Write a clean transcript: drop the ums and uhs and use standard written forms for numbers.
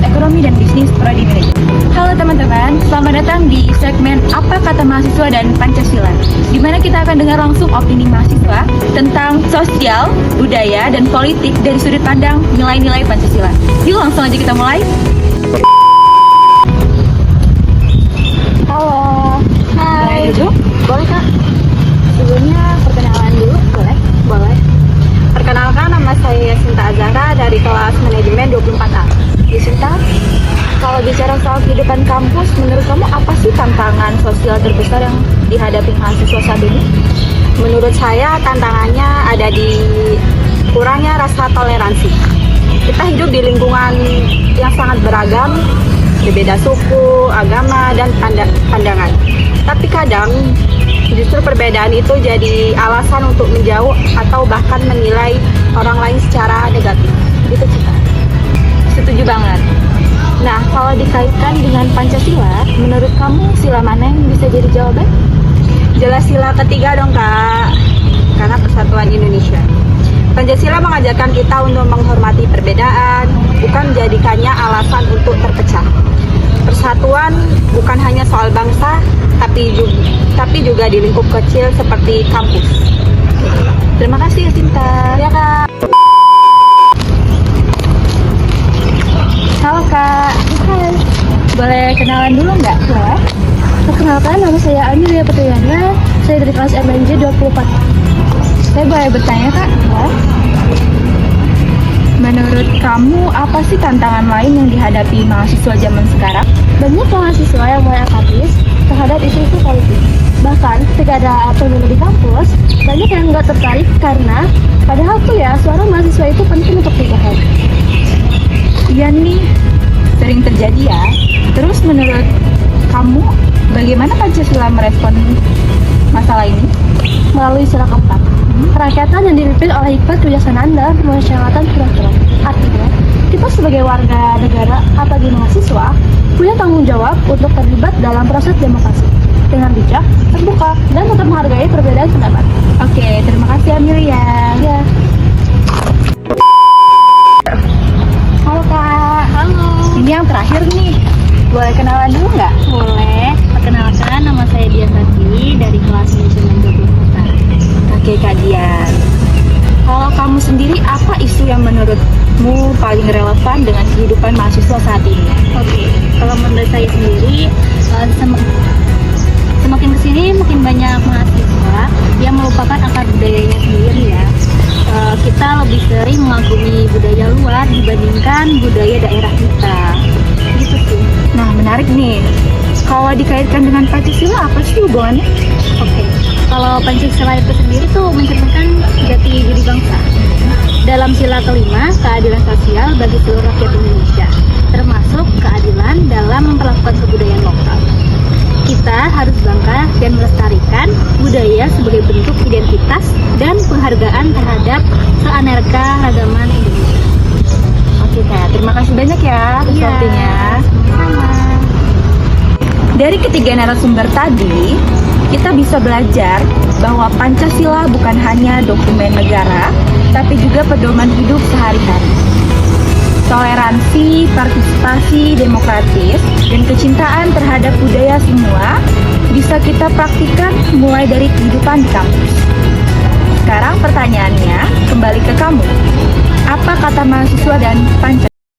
Ekonomi dan Bisnis Prodi Manajemen. Halo teman-teman, selamat datang di segmen Apa Kata Mahasiswa dan Pancasila, di mana kita akan dengar langsung opini mahasiswa tentang sosial, budaya, dan politik dari sudut pandang nilai-nilai Pancasila. Yuk langsung aja kita mulai. Halo. Boleh duduk? Boleh Kak? Sebelumnya perkenalan dulu, boleh? Boleh. Perkenalkan, nama saya Sinta Azahra dari kelas manajemen 24A. Sinta, kalau bicara soal kehidupan kampus, menurut kamu apa sih tantangan sosial terbesar yang dihadapi mahasiswa saat ini? Menurut saya tantangannya ada di kurangnya rasa toleransi. Kita hidup di lingkungan yang sangat beragam, berbeda suku, agama, dan pandangan. Tapi kadang justru perbedaan itu jadi alasan untuk menjauh atau bahkan menilai orang lain secara negatif. Itu Cita. Setuju banget. Nah, kalau dikaitkan dengan Pancasila, menurut kamu sila mana yang bisa jadi jawaban? Jelas sila ketiga dong Kak, karena persatuan Indonesia. Pancasila mengajarkan kita untuk menghormati perbedaan, bukan menjadikannya alasan untuk terpecah. Persatuan bukan hanya soal bangsa, tapi juga di lingkup kecil seperti kampus. Terima kasih ya Sinta. Ya Kak. Halo Kak. Hai. Boleh kenalan dulu nggak? Boleh. Perkenalkan, nama saya Amelia Petriana. Saya dari kelas MNJ 24. Saya boleh bertanya Kak? Boleh. Menurut kamu apa sih tantangan lain yang dihadapi mahasiswa zaman sekarang? Banyak mahasiswa yang mulai apatis terhadap isu-isu politik. Bahkan ketika ada pemilu di kampus, banyak yang nggak tertarik karena padahal tuh ya suara mahasiswa itu penting untuk didengar. Iya nih, sering terjadi ya. Terus menurut kamu, bagaimana Pancasila merespon masalah ini? Melalui sila keempat, kerakyatan yang dipimpin oleh hikmat kebijaksanaan dan pemasyarakatan peraturan. Artinya, kita sebagai warga negara apalagi mahasiswa punya tanggung jawab untuk terlibat dalam proses demokrasi dengan bijak, terbuka, dan tetap menghargai perbedaan pendapat. Oke, terima kasih Amelia. Ya. Halo Kak. Halo. Ini yang terakhir nih. Boleh kenalan dulu nggak? Boleh. Perkenalkan, nama saya Dian Ratili dari kelas manajemen 24. Oke Kak Dian. Kalau kamu sendiri, apa isu yang menurutmu paling relevan dengan kehidupan mahasiswa saat ini? Oke, kalau menurut saya sendiri, semakin kesini makin banyak mahasiswa yang melupakan akar budayanya sendiri ya. Kita lebih sering mengagumi budaya luar dibandingkan budaya daerah kita. Gitu sih. Nah, menarik nih. Kalau dikaitkan dengan Pancasila, apa sih hubungannya? Oke, kalau Pancasila itu sendiri tuh mencerminkan jati diri bangsa. Dalam sila kelima, keadilan sosial bagi seluruh rakyat Indonesia, termasuk keadilan dalam memperlakukan kebudayaan lokal. Kita harus bangga dan melestarikan budaya sebagai bentuk identitas dan penghargaan terhadap keanekaragaman Indonesia. Oke Kak, terima kasih banyak ya atas waktunya. Sama. Dari ketiga narasumber tadi, kita bisa belajar bahwa Pancasila bukan hanya dokumen negara, tapi juga pedoman hidup sehari-hari. Toleransi, partisipasi demokratis, dan kecintaan terhadap budaya semua bisa kita praktikkan mulai dari kehidupan di kampus. Sekarang pertanyaannya kembali ke kamu. Apa kata mahasiswa dan Pancasila?